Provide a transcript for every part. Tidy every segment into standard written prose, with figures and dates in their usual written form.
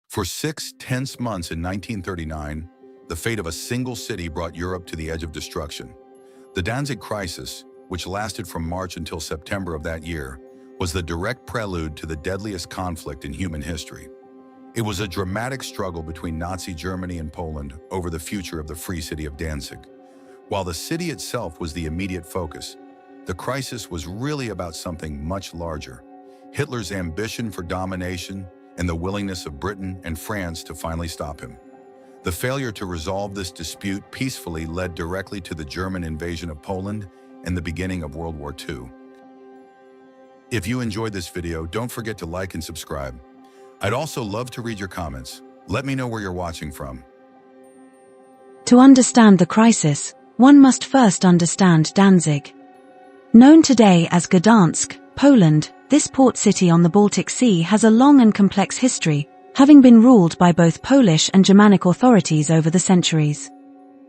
For 6 tense months in 1939, the fate of a single city brought Europe to the edge of destruction. The Danzig crisis, which lasted from March until September of that year, was the direct prelude to the deadliest conflict in human history. It was a dramatic struggle between Nazi Germany and Poland over the future of the free city of Danzig. While the city itself was the immediate focus, the crisis was really about something much larger: Hitler's ambition for domination and the willingness of Britain and France to finally stop him. The failure to resolve this dispute peacefully led directly to the German invasion of Poland and the beginning of World War II. If you enjoyed this video, don't forget to like and subscribe. I'd also love to read your comments. Let me know where you're watching from. To understand the crisis, one must first understand Danzig. Known today as Gdansk, Poland, this port city on the Baltic Sea has a long and complex history, having been ruled by both Polish and Germanic authorities over the centuries.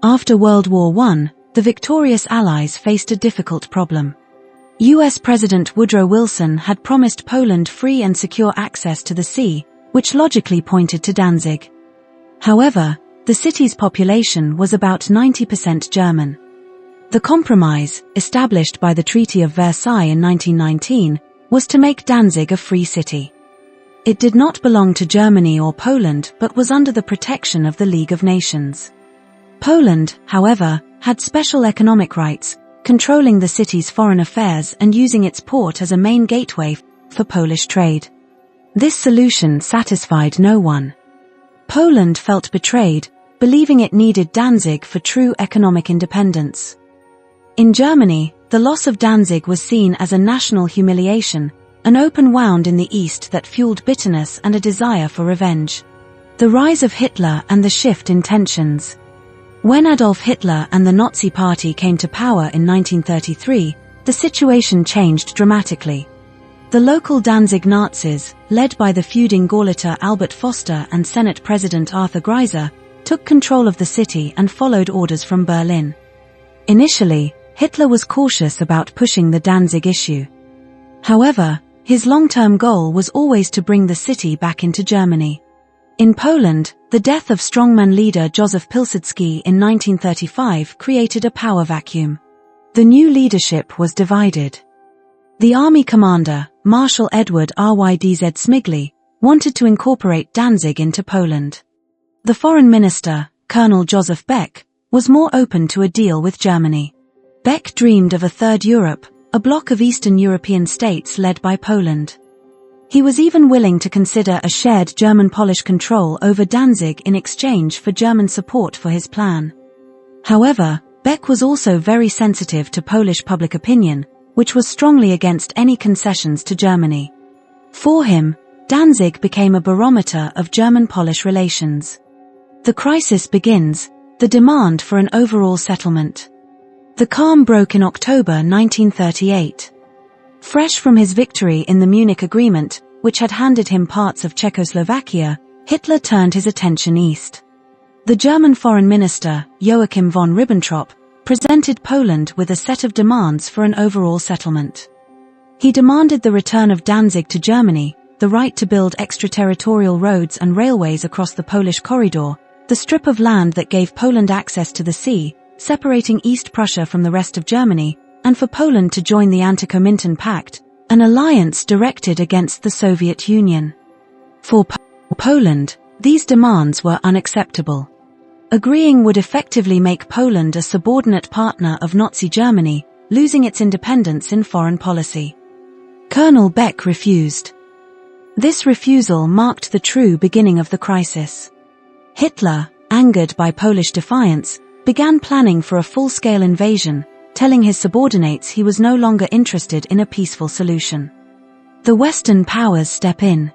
After World War I, the victorious Allies faced a difficult problem. US President Woodrow Wilson had promised Poland free and secure access to the sea, which logically pointed to Danzig. However, the city's population was about 90% German. The compromise, established by the Treaty of Versailles in 1919, was to make Danzig a free city. It did not belong to Germany or Poland but was under the protection of the League of Nations. Poland, however, had special economic rights, controlling the city's foreign affairs and using its port as a main gateway for Polish trade. This solution satisfied no one. Poland felt betrayed, believing it needed Danzig for true economic independence. In Germany, the loss of Danzig was seen as a national humiliation, an open wound in the east that fueled bitterness and a desire for revenge. The rise of Hitler and the shift in tensions. When Adolf Hitler and the Nazi Party came to power in 1933, the situation changed dramatically. The local Danzig Nazis, led by the feuding Gauleiter Albert Foster and Senate President Arthur Greiser, took control of the city and followed orders from Berlin. Initially, Hitler was cautious about pushing the Danzig issue. However, his long-term goal was always to bring the city back into Germany. In Poland, the death of strongman leader Józef Pilsudski in 1935 created a power vacuum. The new leadership was divided. The army commander, Marshal Edward Rydz Śmigły, wanted to incorporate Danzig into Poland. The foreign minister, Colonel Joseph Beck, was more open to a deal with Germany. Beck dreamed of a third Europe, a bloc of Eastern European states led by Poland. He was even willing to consider a shared German-Polish control over Danzig in exchange for German support for his plan. However, Beck was also very sensitive to Polish public opinion, which was strongly against any concessions to Germany. For him, Danzig became a barometer of German-Polish relations. The crisis begins, the demand for an overall settlement. The calm broke in October 1938. Fresh from his victory in the Munich Agreement, which had handed him parts of Czechoslovakia, Hitler turned his attention east. The German foreign minister, Joachim von Ribbentrop, presented Poland with a set of demands for an overall settlement. He demanded the return of Danzig to Germany, the right to build extraterritorial roads and railways across the Polish corridor, the strip of land that gave Poland access to the sea, separating East Prussia from the rest of Germany, and for Poland to join the Anti-Comintern Pact, an alliance directed against the Soviet Union. For Poland, these demands were unacceptable. Agreeing would effectively make Poland a subordinate partner of Nazi Germany, losing its independence in foreign policy. Colonel Beck refused. This refusal marked the true beginning of the crisis. Hitler, angered by Polish defiance, began planning for a full-scale invasion, telling his subordinates he was no longer interested in a peaceful solution. The Western powers step in.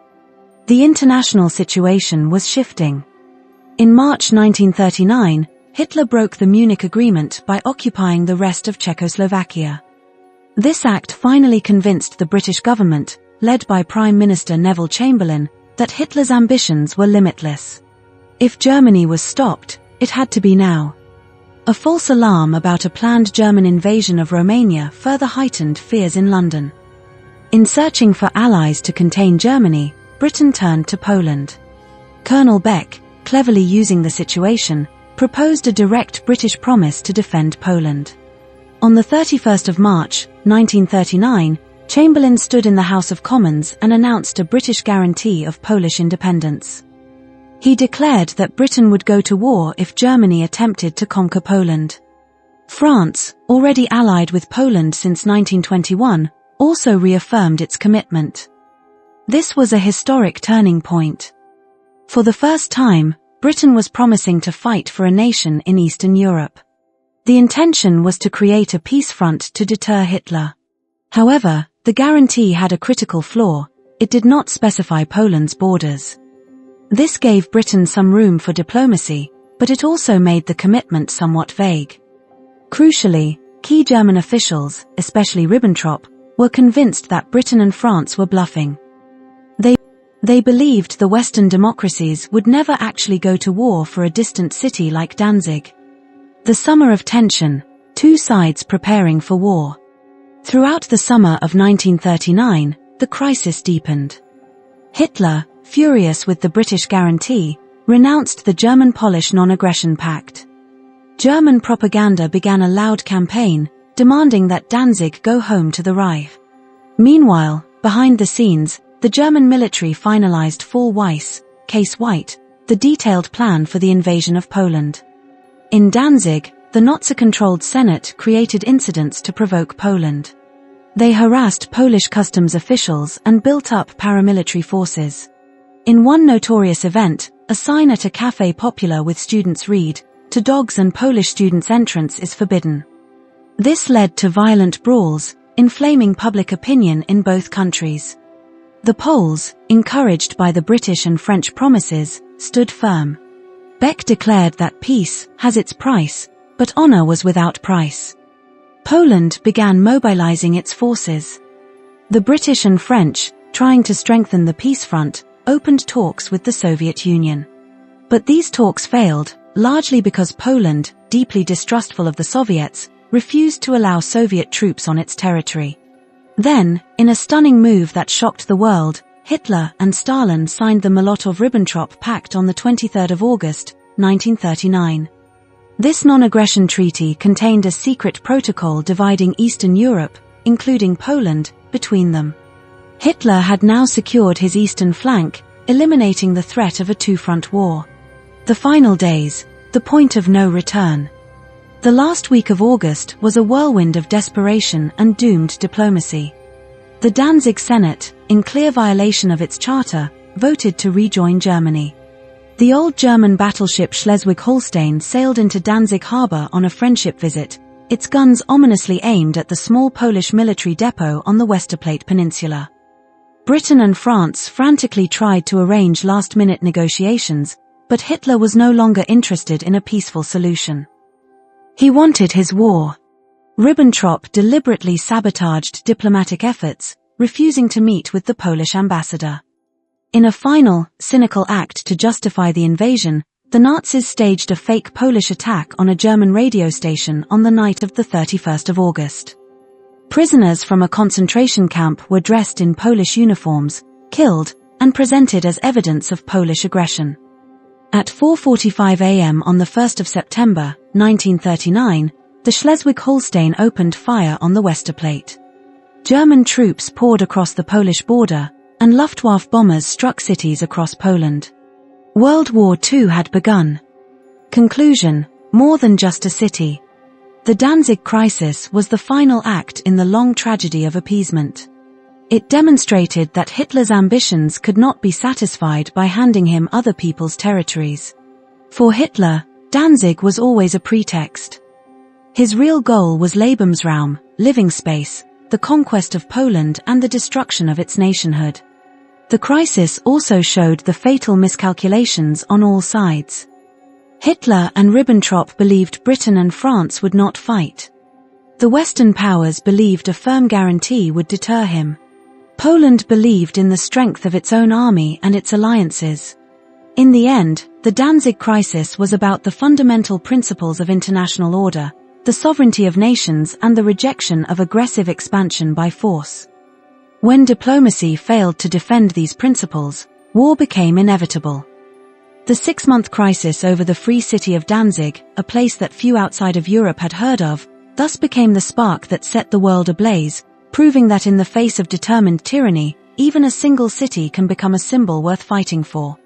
The international situation was shifting. In March 1939, Hitler broke the Munich Agreement by occupying the rest of Czechoslovakia. This act finally convinced the British government, led by Prime Minister Neville Chamberlain, that Hitler's ambitions were limitless. If Germany was stopped, it had to be now. A false alarm about a planned German invasion of Romania further heightened fears in London. In searching for allies to contain Germany, Britain turned to Poland. Colonel Beck, cleverly using the situation, proposed a direct British promise to defend Poland. On the 31st of March, 1939, Chamberlain stood in the House of Commons and announced a British guarantee of Polish independence. He declared that Britain would go to war if Germany attempted to conquer Poland. France, already allied with Poland since 1921, also reaffirmed its commitment. This was a historic turning point. For the first time, Britain was promising to fight for a nation in Eastern Europe. The intention was to create a peace front to deter Hitler. However, the guarantee had a critical flaw: it did not specify Poland's borders. This gave Britain some room for diplomacy, but it also made the commitment somewhat vague. Crucially, key German officials, especially Ribbentrop, were convinced that Britain and France were bluffing. They believed the Western democracies would never actually go to war for a distant city like Danzig. The summer of tension, two sides preparing for war. Throughout the summer of 1939, the crisis deepened. Hitler, furious with the British guarantee, renounced the German-Polish non-aggression pact. German propaganda began a loud campaign, demanding that Danzig go home to the Reich. Meanwhile, behind the scenes, the German military finalized Fall Weiss, Case White, the detailed plan for the invasion of Poland. In Danzig, the Nazi-controlled Senate created incidents to provoke Poland. They harassed Polish customs officials and built up paramilitary forces. In one notorious event, a sign at a café popular with students read, "To dogs and Polish students entrance is forbidden." This led to violent brawls, inflaming public opinion in both countries. The Poles, encouraged by the British and French promises, stood firm. Beck declared that peace has its price, but honor was without price. Poland began mobilizing its forces. The British and French, trying to strengthen the peace front, opened talks with the Soviet Union. But these talks failed, largely because Poland, deeply distrustful of the Soviets, refused to allow Soviet troops on its territory. Then, in a stunning move that shocked the world, Hitler and Stalin signed the Molotov-Ribbentrop Pact on the 23rd of August, 1939. This non-aggression treaty contained a secret protocol dividing Eastern Europe, including Poland, between them. Hitler had now secured his eastern flank, eliminating the threat of a two-front war. The final days, the point of no return. The last week of August was a whirlwind of desperation and doomed diplomacy. The Danzig Senate, in clear violation of its charter, voted to rejoin Germany. The old German battleship Schleswig-Holstein sailed into Danzig harbor on a friendship visit, its guns ominously aimed at the small Polish military depot on the Westerplatte Peninsula. Britain and France frantically tried to arrange last-minute negotiations, but Hitler was no longer interested in a peaceful solution. He wanted his war. Ribbentrop deliberately sabotaged diplomatic efforts, refusing to meet with the Polish ambassador. In a final, cynical act to justify the invasion, the Nazis staged a fake Polish attack on a German radio station on the night of the 31st of August. Prisoners from a concentration camp were dressed in Polish uniforms, killed, and presented as evidence of Polish aggression. At 4:45 a.m. on the 1st of September, 1939, the Schleswig-Holstein opened fire on the Westerplatte. German troops poured across the Polish border, and Luftwaffe bombers struck cities across Poland. World War II had begun. Conclusion: more than just a city. The Danzig crisis was the final act in the long tragedy of appeasement. It demonstrated that Hitler's ambitions could not be satisfied by handing him other people's territories. For Hitler, Danzig was always a pretext. His real goal was Lebensraum, living space, the conquest of Poland and the destruction of its nationhood. The crisis also showed the fatal miscalculations on all sides. Hitler and Ribbentrop believed Britain and France would not fight. The Western powers believed a firm guarantee would deter him. Poland believed in the strength of its own army and its alliances. In the end, the Danzig crisis was about the fundamental principles of international order, the sovereignty of nations and the rejection of aggressive expansion by force. When diplomacy failed to defend these principles, war became inevitable. The 6-month crisis over the free city of Danzig, a place that few outside of Europe had heard of, thus became the spark that set the world ablaze, proving that in the face of determined tyranny, even a single city can become a symbol worth fighting for.